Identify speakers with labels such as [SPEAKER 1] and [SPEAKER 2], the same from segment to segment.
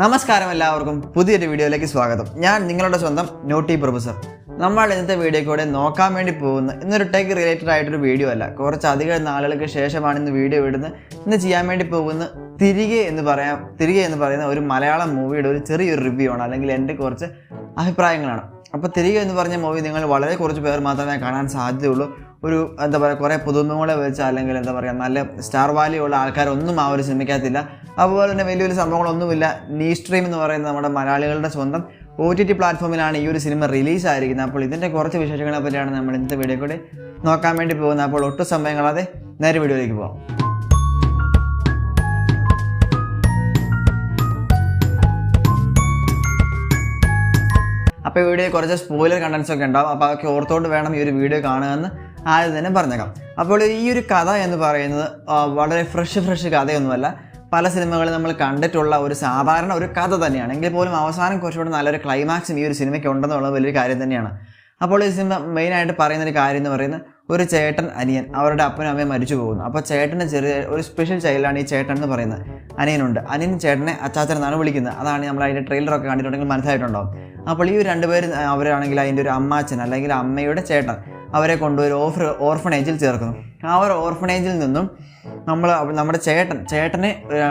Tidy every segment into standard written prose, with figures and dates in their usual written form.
[SPEAKER 1] നമസ്കാരം എല്ലാവർക്കും പുതിയൊരു വീഡിയോയിലേക്ക് സ്വാഗതം. ഞാൻ നിങ്ങളുടെ സ്വന്തം നോട്ടി പ്രൊഫസർ. നമ്മൾ ഇന്നത്തെ വീഡിയോയ്ക്കൂടെ നോക്കാൻ വേണ്ടി പോകുന്ന ഇന്നൊരു ടെക് റിലേറ്റഡ് ആയിട്ടൊരു വീഡിയോ അല്ല, കുറച്ചധികം നാളുകൾക്ക് ശേഷമാണ് ഇന്ന് വീഡിയോ ഇടുന്നത്. ഇന്ന് ചെയ്യാൻ വേണ്ടി പോകുന്ന തിരികെ എന്ന് പറയുന്ന ഒരു മലയാളം മൂവിയുടെ ഒരു ചെറിയൊരു റിവ്യൂ ആണ്, അല്ലെങ്കിൽ എൻ്റെ കുറച്ച് അഭിപ്രായങ്ങളാണ്. അപ്പോൾ തിരികെ എന്ന് പറഞ്ഞ മൂവി നിങ്ങൾ വളരെ കുറച്ച് പേർ മാത്രമേ കാണാൻ സാധ്യതയുള്ളൂ. ഒരു കുറേ പുതുമുഖങ്ങളെ വെച്ച് അല്ലെങ്കിൽ നല്ല സ്റ്റാർ വാല്യൂ ഉള്ള ആൾക്കാരൊന്നും ആ ഒരു സിനിമയ്ക്കകത്തില്ല. അതുപോലെ തന്നെ വലിയൊരു സംഭവങ്ങളൊന്നുമില്ല. നീസ്ട്രീം എന്ന് പറയുന്ന നമ്മുടെ മലയാളികളുടെ സ്വന്തം OTT പ്ലാറ്റ്ഫോമിലാണ് ഈ ഒരു സിനിമ റിലീസായിരിക്കുന്നത്. അപ്പോൾ ഇതിൻ്റെ കുറച്ച് വിശേഷങ്ങളെ പറ്റിയാണ് നമ്മൾ ഇന്നത്തെ വീഡിയോ കൂടി നോക്കാൻ വേണ്ടി പോകുന്നത്. അപ്പോൾ ഒട്ടും സമയം കളയാതെ നേരെ വീഡിയോയിലേക്ക് പോകാം. അപ്പോൾ ഈ വീഡിയോ കുറച്ച് സ്പോയിലർ കണ്ടൻസ് ഒക്കെ ഉണ്ടാവും. അപ്പോൾ അതൊക്കെ ഓർത്തോണ്ട് വേണം ഈ ഒരു വീഡിയോ കാണുകയെന്ന് ആദ്യം തന്നെ പറഞ്ഞേക്കാം. അപ്പോൾ ഈ ഒരു കഥ എന്ന് പറയുന്നത് വളരെ ഫ്രഷ് കഥയൊന്നുമല്ല. പല സിനിമകളിൽ നമ്മൾ കണ്ടിട്ടുള്ള ഒരു സാധാരണ ഒരു കഥ തന്നെയാണ്. എങ്കിൽ പോലും അവസാനം കുറച്ചുകൂടെ നല്ലൊരു ക്ലൈമാക്സും ഈ ഒരു സിനിമയ്ക്ക് ഉണ്ടെന്നുള്ളത് വലിയൊരു കാര്യം തന്നെയാണ്. അപ്പോൾ ഈ സിനിമ മെയിനായിട്ട് പറയുന്നൊരു കാര്യം എന്ന് പറയുന്നത് ഒരു ചേട്ടൻ അനിയൻ, അവരുടെ അപ്പനും അമ്മയും മരിച്ചു പോകുന്നു. അപ്പോൾ ചേട്ടന് ചെറിയ ഒരു സ്പെഷ്യൽ ചൈൽഡാണ് ഈ ചേട്ടൻ എന്ന് പറയുന്നത്. അനിയനുണ്ട്. അനിയൻ ചേട്ടനെ അച്ചാച്ചൻ എന്നാണ് വിളിക്കുന്നത്. അതാണ് നമ്മൾ അതിൻ്റെ ട്രെയിലറൊക്കെ കണ്ടിട്ടുണ്ടെങ്കിൽ മനസ്സിലായിട്ടുണ്ടാവും. അപ്പോൾ ഈ രണ്ടുപേരും അവരാണെങ്കിൽ അതിൻ്റെ ഒരു അമ്മാച്ചൻ അല്ലെങ്കിൽ അമ്മയുടെ ചേട്ടൻ അവരെ കൊണ്ടുപോയി ഓർഫണേജിൽ ചേർക്കുന്നു. ആ ഒരു ഓർഫണേജിൽ നിന്നും നമ്മുടെ ചേട്ടനെ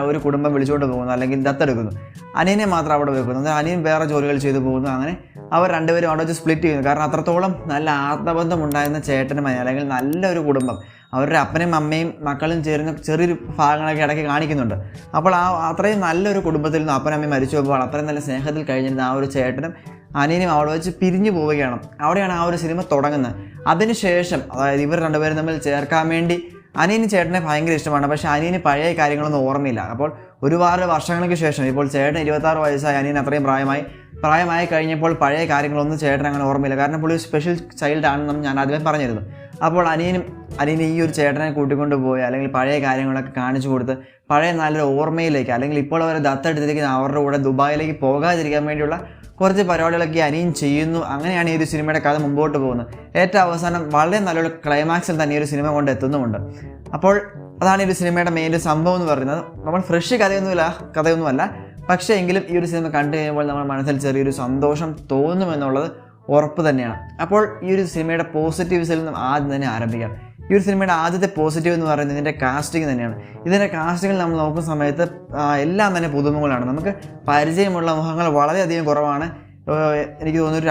[SPEAKER 1] ഒരു കുടുംബം വിളിച്ചുകൊണ്ട് പോകുന്നു, അല്ലെങ്കിൽ ദത്തെടുക്കുന്നു. അനിയനെ മാത്രം അവിടെ വെക്കുന്നു. അനിയൻ വേറെ ജോലികൾ ചെയ്തു പോകുന്നു. അങ്ങനെ അവർ രണ്ടുപേരും അവിടെ വെച്ച് സ്പ്ലിറ്റ് ചെയ്യുന്നു. കാരണം അത്രത്തോളം നല്ല ആത്മബന്ധം ഉണ്ടായിരുന്ന ചേട്ടനുമായി, അല്ലെങ്കിൽ നല്ലൊരു കുടുംബം, അവരുടെ അപ്പനും അമ്മയും മക്കളും ചേരുന്ന ചെറിയൊരു ഭാഗങ്ങളൊക്കെ ഇടയ്ക്ക് കാണിക്കുന്നുണ്ട്. അപ്പോൾ അത്രയും നല്ലൊരു കുടുംബത്തിൽ നിന്ന് അപ്പനമ്മയും മരിച്ചു പോകുമ്പോൾ അത്രയും നല്ല സ്നേഹത്തിൽ കഴിഞ്ഞിരുന്ന ആ ഒരു ചേട്ടനും അനിയനും അവിടെ വെച്ച് പിരിഞ്ഞു പോവുകയാണ്. അവിടെയാണ് ആ ഒരു സിനിമ തുടങ്ങുന്നത്. അതിനുശേഷം അതായത് ഇവർ രണ്ടുപേരും തമ്മിൽ ചേർക്കാൻ വേണ്ടി അനിയന് ചേട്ടനെ ഭയങ്കര ഇഷ്ടമാണ്. പക്ഷേ അനിയന് പഴയ കാര്യങ്ങളൊന്നും ഓർമ്മയില്ല. അപ്പോൾ ഒരുപാട് വർഷങ്ങൾക്ക് ശേഷം ഇപ്പോൾ ചേട്ടൻ 26 വയസ്സായി, അനിയൻ അത്രയും പ്രായമായി കഴിഞ്ഞപ്പോൾ പഴയ കാര്യങ്ങളൊന്നും ചേട്ടൻ അങ്ങനെ ഓർമ്മയില്ല. കാരണം പുള്ളി സ്പെഷ്യൽ ചൈൽഡ് ആണെന്നും ഞാൻ ആദ്യമേ പറഞ്ഞിരുന്നു. അപ്പോൾ അനിയന് ഈ ഒരു ചേട്ടനെ കൂട്ടിക്കൊണ്ട് പോയി അല്ലെങ്കിൽ പഴയ കാര്യങ്ങളൊക്കെ കാണിച്ചു കൊടുത്ത് പഴയ നല്ലൊരു ഓർമ്മയിലേക്ക്, അല്ലെങ്കിൽ ഇപ്പോൾ അവരെ ദത്തെടുത്തിരിക്കുന്ന അവരുടെ കൂടെ ദുബായിലേക്ക് പോകാതിരിക്കാൻ വേണ്ടിയുള്ള കുറച്ച് പരിപാടികളൊക്കെ അനിയൻ ചെയ്യുന്നു. അങ്ങനെയാണ് ഈ ഒരു സിനിമയുടെ കഥ മുമ്പോട്ട് പോകുന്നത്. ഏറ്റവും അവസാനം വളരെ നല്ലൊരു ക്ലൈമാക്സിൽ തന്നെ ഈ ഒരു സിനിമ കൊണ്ട് എത്തുന്നുമുണ്ട്. അപ്പോൾ അതാണ് ഈ ഒരു സിനിമയുടെ മെയിൻ സംഭവം എന്ന് പറയുന്നത്. നമ്മൾ ഫ്രഷ് കഥയൊന്നുമല്ല, പക്ഷേ എങ്കിലും ഈ ഒരു സിനിമ കണ്ടു കഴിയുമ്പോൾ നമ്മുടെ മനസ്സിൽ ചെറിയൊരു സന്തോഷം തോന്നുമെന്നുള്ളത് ഉറപ്പ് തന്നെയാണ്. അപ്പോൾ ഈ ഒരു സിനിമയുടെ പോസിറ്റീവ്സിൽ നിന്നും ആദ്യം തന്നെ ആരംഭിക്കാം. ഈ ഒരു സിനിമയുടെ ആദ്യത്തെ പോസിറ്റീവ് എന്ന് പറയുന്നത് ഇതിൻ്റെ കാസ്റ്റിംഗ് തന്നെയാണ്. ഇതിൻ്റെ കാസ്റ്റിങ്ങിൽ നമ്മൾ നോക്കുന്ന സമയത്ത് എല്ലാം തന്നെ പുതുമുഖങ്ങളാണ്. നമുക്ക് പരിചയമുള്ള മുഖങ്ങൾ വളരെയധികം കുറവാണ്. എനിക്ക് തോന്നുന്നു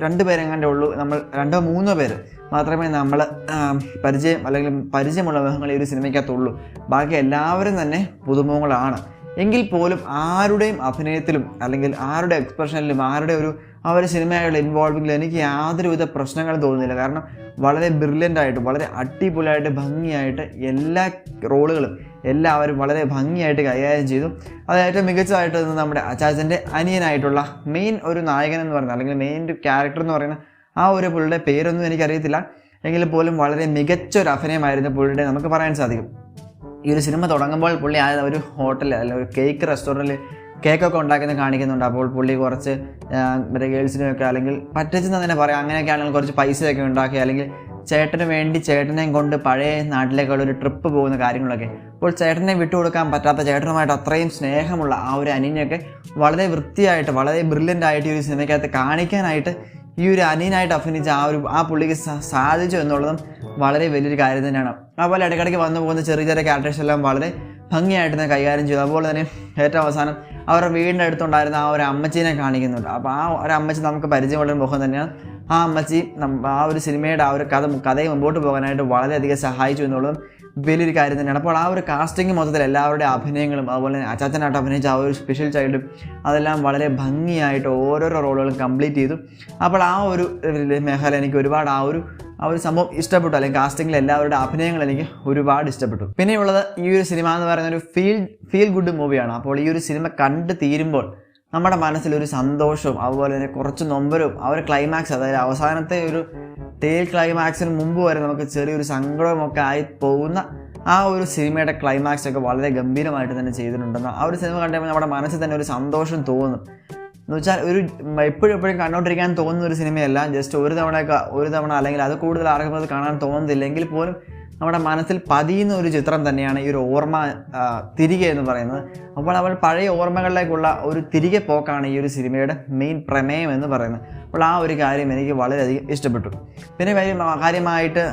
[SPEAKER 1] രണ്ട് പേരെങ്ങാണ്ടേ ഉള്ളൂ. നമ്മൾ 2-3 പേര് മാത്രമേ നമ്മൾ പരിചയമുള്ള മുഖങ്ങൾ ഈ ഒരു സിനിമയ്ക്കകത്തുള്ളൂ. ബാക്കി എല്ലാവരും തന്നെ പുതുമുഖങ്ങളാണ്. എങ്കിൽ പോലും ആരുടെയും അഭിനയത്തിലും അല്ലെങ്കിൽ ആരുടെ എക്സ്പ്രഷനിലും ആ ഒരു സിനിമയായുള്ള ഇൻവോൾവിങ്ങിലും എനിക്ക് യാതൊരുവിധ പ്രശ്നങ്ങളും തോന്നുന്നില്ല. കാരണം വളരെ ബ്രില്യൻ്റായിട്ട്, വളരെ അടിപൊളിയായിട്ട്, ഭംഗിയായിട്ട് എല്ലാ റോളുകളും എല്ലാവരും വളരെ ഭംഗിയായിട്ട് കൈകാര്യം ചെയ്തു. അത് ഏറ്റവും മികച്ചതായിട്ട് നമ്മുടെ അച്ചാച്ചൻ്റെ അനിയനായിട്ടുള്ള മെയിൻ ഒരു നായകൻ എന്ന് പറയുന്നത്, അല്ലെങ്കിൽ മെയിൻ ഒരു ക്യാരക്ടർ എന്ന് പറയുന്ന ആ ഒരു പുള്ളിയുടെ പേരൊന്നും എനിക്കറിയത്തില്ല. എങ്കിൽ പോലും വളരെ മികച്ചൊരു അഭിനയമായിരുന്നു പുള്ളിയുടെ നമുക്ക് പറയാൻ സാധിക്കും. ഈ ഒരു സിനിമ തുടങ്ങുമ്പോൾ പുള്ളി ഒരു ഹോട്ടലിൽ അല്ലെങ്കിൽ ഒരു കേക്ക് റെസ്റ്റോറൻറ്റിൽ കേക്കൊക്കെ ഉണ്ടാക്കുന്നത് കാണിക്കുന്നുണ്ട്. അപ്പോൾ പുള്ളി കുറച്ച് ഗേൾസിനെയൊക്കെ അല്ലെങ്കിൽ പറ്റിച്ചെന്ന് തന്നെ പറയാം, അങ്ങനെയൊക്കെ ആണെങ്കിൽ കുറച്ച് പൈസയൊക്കെ ഉണ്ടാക്കി, അല്ലെങ്കിൽ ചേട്ടന് വേണ്ടി ചേട്ടനെയും കൊണ്ട് പഴയ നാട്ടിലേക്കുള്ള ഒരു ട്രിപ്പ് പോകുന്ന കാര്യങ്ങളൊക്കെ. അപ്പോൾ ചേട്ടനെ വിട്ടുകൊടുക്കാൻ പറ്റാത്ത, ചേട്ടനുമായിട്ട് അത്രയും സ്നേഹമുള്ള ആ ഒരു അനിയനെയൊക്കെ വളരെ വൃത്തിയായിട്ട്, വളരെ ബ്രില്യൻ്റായിട്ട് ഈ ഒരു സിനിമയ്ക്കകത്ത് കാണിക്കാനായിട്ട് ഈ ഒരു അനിയനായിട്ട് അഭിനയിച്ച ആ പുള്ളിക്ക് സാധിച്ചു എന്നുള്ളതും വളരെ വലിയൊരു കാര്യം തന്നെയാണ്. അതുപോലെ ഇടയ്ക്കിടയ്ക്ക് വന്നു പോകുന്ന ചെറിയ ക്യാരക്ടേഴ്സ് എല്ലാം വളരെ ഭംഗിയായിട്ട് തന്നെ കൈകാര്യം ചെയ്തു. അതുപോലെ തന്നെ ഏറ്റവും അവസാനം അവരുടെ വീടിൻ്റെ അടുത്തുണ്ടായിരുന്ന ആ ഒരു അമ്മച്ചീനെ കാണിക്കുന്നുണ്ട്. അപ്പോൾ ആ ഒരു അമ്മച്ചി നമുക്ക് പരിചയമുള്ളൊരു മുഖം തന്നെയാണ്. ആ അമ്മച്ചി ആ ഒരു സിനിമയുടെ ആ ഒരു കഥയെ മുമ്പോട്ട് പോകാനായിട്ട് വളരെയധികം സഹായിച്ചു എന്നുള്ളതും വലിയൊരു കാര്യം തന്നെയാണ്. അപ്പോൾ ആ ഒരു കാസ്റ്റിംഗ് മൊത്തത്തിൽ എല്ലാവരുടെ അഭിനയങ്ങളും, അതുപോലെ തന്നെ അച്ചാച്ചനായിട്ട് അഭിനയിച്ച ആ ഒരു സ്പെഷ്യൽ ചൈൽഡും അതെല്ലാം വളരെ ഭംഗിയായിട്ട് ഓരോരോ റോളുകളും കംപ്ലീറ്റ് ചെയ്തു. അപ്പോൾ ആ ഒരു മേഖല എനിക്ക് ഒരുപാട് ആ ഒരു സംഭവം ഇഷ്ടപ്പെട്ടു, അല്ലെങ്കിൽ കാസ്റ്റിങ്ങിൽ എല്ലാവരുടെ അഭിനയങ്ങൾ എനിക്ക് ഒരുപാട് ഇഷ്ടപ്പെട്ടു. പിന്നെയുള്ളത് ഈ ഒരു സിനിമ എന്ന് പറയുന്ന ഒരു ഫീൽ ഗുഡ് മൂവിയാണ്. അപ്പോൾ ഈ ഒരു സിനിമ കണ്ട് തീരുമ്പോൾ നമ്മുടെ മനസ്സിലൊരു സന്തോഷവും അതുപോലെ തന്നെ കുറച്ച് നൊമ്പരവും ആ ഒരു ക്ലൈമാക്സ്, അതായത് അവസാനത്തെ ഒരു ടെയിൽ ക്ലൈമാക്സിന് മുമ്പ് വരെ നമുക്ക് ചെറിയൊരു സങ്കടമൊക്കെ ആയി പോകുന്ന ആ ഒരു സിനിമയുടെ ക്ലൈമാക്സ് ഒക്കെ വളരെ ഗംഭീരമായിട്ട് തന്നെ ചെയ്തിട്ടുണ്ടെന്ന് ആ ഒരു സിനിമ കണ്ടപ്പോൾ നമ്മുടെ മനസ്സിൽ തന്നെ ഒരു സന്തോഷം തോന്നും. എന്ന് വെച്ചാൽ എപ്പോഴും കണ്ടോണ്ടിരിക്കാൻ തോന്നുന്ന ഒരു സിനിമയല്ല. ജസ്റ്റ് ഒരു തവണ അല്ലെങ്കിൽ അത് കൂടുതൽ ആർക്കും അത് കാണാൻ തോന്നുന്നില്ലെങ്കിൽ പോലും നമ്മുടെ മനസ്സിൽ പതിയുന്ന ഒരു ചിത്രം തന്നെയാണ് ഈ ഒരു ഓർമ്മ തിരികെ എന്ന് പറയുന്നത്. അപ്പോൾ അവൾ പഴയ ഓർമ്മകളിലേക്കുള്ള ഒരു തിരികെ പോക്കാണ് ഈ ഒരു സിനിമയുടെ മെയിൻ പ്രമേയം എന്ന് പറയുന്നത്. അപ്പോൾ ആ ഒരു കാര്യം എനിക്ക് വളരെയധികം ഇഷ്ടപ്പെട്ടു. പിന്നെ കാര്യമായിട്ട്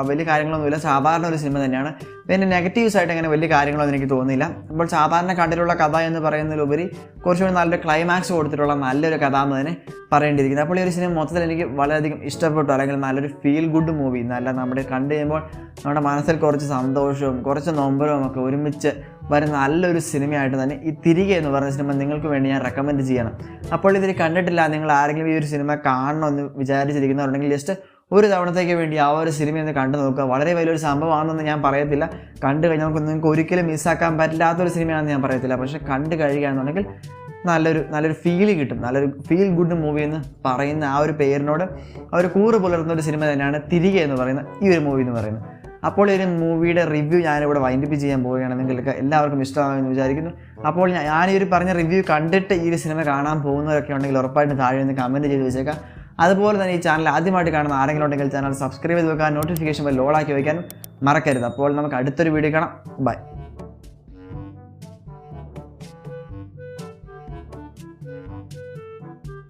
[SPEAKER 1] വലിയ കാര്യങ്ങളൊന്നുമില്ല, സാധാരണ ഒരു സിനിമ തന്നെയാണ്. പിന്നെ നെഗറ്റീവ്സായിട്ട് അങ്ങനെ വലിയ കാര്യങ്ങളൊന്നും എനിക്ക് തോന്നിയില്ല. അപ്പോൾ സാധാരണ കണ്ടിട്ടുള്ള കഥ എന്ന് പറയുന്നതിലുപരി കുറച്ചുകൂടി നല്ലൊരു ക്ലൈമാക്സ് കൊടുത്തിട്ടുള്ള നല്ലൊരു കഥ എന്ന് തന്നെ പറയേണ്ടിയിരിക്കുന്നത്. അപ്പോൾ ഈ ഒരു സിനിമ മൊത്തത്തിൽ എനിക്ക് വളരെയധികം ഇഷ്ടപ്പെട്ടു. അല്ലെങ്കിൽ നല്ലൊരു ഫീൽ ഗുഡ് മൂവി, നല്ല നമ്മുടെ കണ്ടു കഴിയുമ്പോൾ നമ്മുടെ മനസ്സിൽ കുറച്ച് സന്തോഷവും കുറച്ച് നൊമ്പരവും ഒക്കെ ഒരുമിച്ച് വരുന്ന നല്ലൊരു സിനിമയായിട്ട് തന്നെ ഈ തിരികെ എന്ന് പറയുന്ന സിനിമ നിങ്ങൾക്ക് വേണ്ടി ഞാൻ റെക്കമെൻഡ് ചെയ്യണം. അപ്പോൾ ഇതിൽ കണ്ടിട്ടില്ല, നിങ്ങൾ ആരെങ്കിലും ഈ ഒരു സിനിമ കാണണമെന്ന് വിചാരിച്ചിരിക്കുന്നവരുണ്ടെങ്കിൽ ജസ്റ്റ് ഒരു തവണത്തേക്ക് വേണ്ടി ആ ഒരു സിനിമ ഒന്ന് കണ്ടു നോക്കുക. വളരെ വലിയൊരു സംഭവമാണെന്ന് ഞാൻ പറയത്തില്ല, കണ്ടു കഴിഞ്ഞാൽ നിങ്ങൾക്ക് ഒരിക്കലും മിസ്സാക്കാൻ പറ്റില്ലാത്തൊരു സിനിമയാണെന്ന് ഞാൻ പറയത്തില്ല. പക്ഷേ കണ്ടു കഴിയുകയാണെന്നുണ്ടെങ്കിൽ നല്ലൊരു ഫീൽ കിട്ടും. നല്ലൊരു ഫീൽ ഗുഡ് മൂവി എന്ന് പറയുന്ന ആ ഒരു പേരിനോട് ആ ഒരു കൂറ് പുലർത്തുന്ന ഒരു സിനിമ തന്നെയാണ് തിരികെ എന്ന് പറയുന്ന ഈ ഒരു മൂവി എന്ന് പറയുന്നത്. അപ്പോൾ ഈ ഒരു മൂവിയുടെ റിവ്യൂ ഞാനിവിടെ വൈൻഡപ്പ് ചെയ്യാൻ പോവുകയാണ്. നിങ്ങൾക്ക് എല്ലാവർക്കും ഇഷ്ടമാകുമെന്ന് വിചാരിക്കുന്നു. അപ്പോൾ ഞാൻ ഈ ഒരു പറഞ്ഞ റിവ്യൂ കണ്ടിട്ട് ഈ ഒരു സിനിമ കാണാൻ പോകുന്നവരൊക്കെ ഉണ്ടെങ്കിൽ ഉറപ്പായിട്ടും താഴെ നിന്ന് കമൻറ്റ് ചെയ്ത് വെച്ചേക്കാം. അതുപോലെ തന്നെ ഈ ചാനൽ ആദ്യമായിട്ട് കാണുന്ന ആരെങ്കിലും ഉണ്ടെങ്കിൽ ചാനൽ സബ്സ്ക്രൈബ് ചെയ്ത് വെക്കാൻ, നോട്ടിഫിക്കേഷൻ ബെൽ ഓളാക്കി വയ്ക്കാനും മറക്കരുത്. അപ്പോൾ നമുക്ക് അടുത്തൊരു വീഡിയോ കാണാം. ബൈ.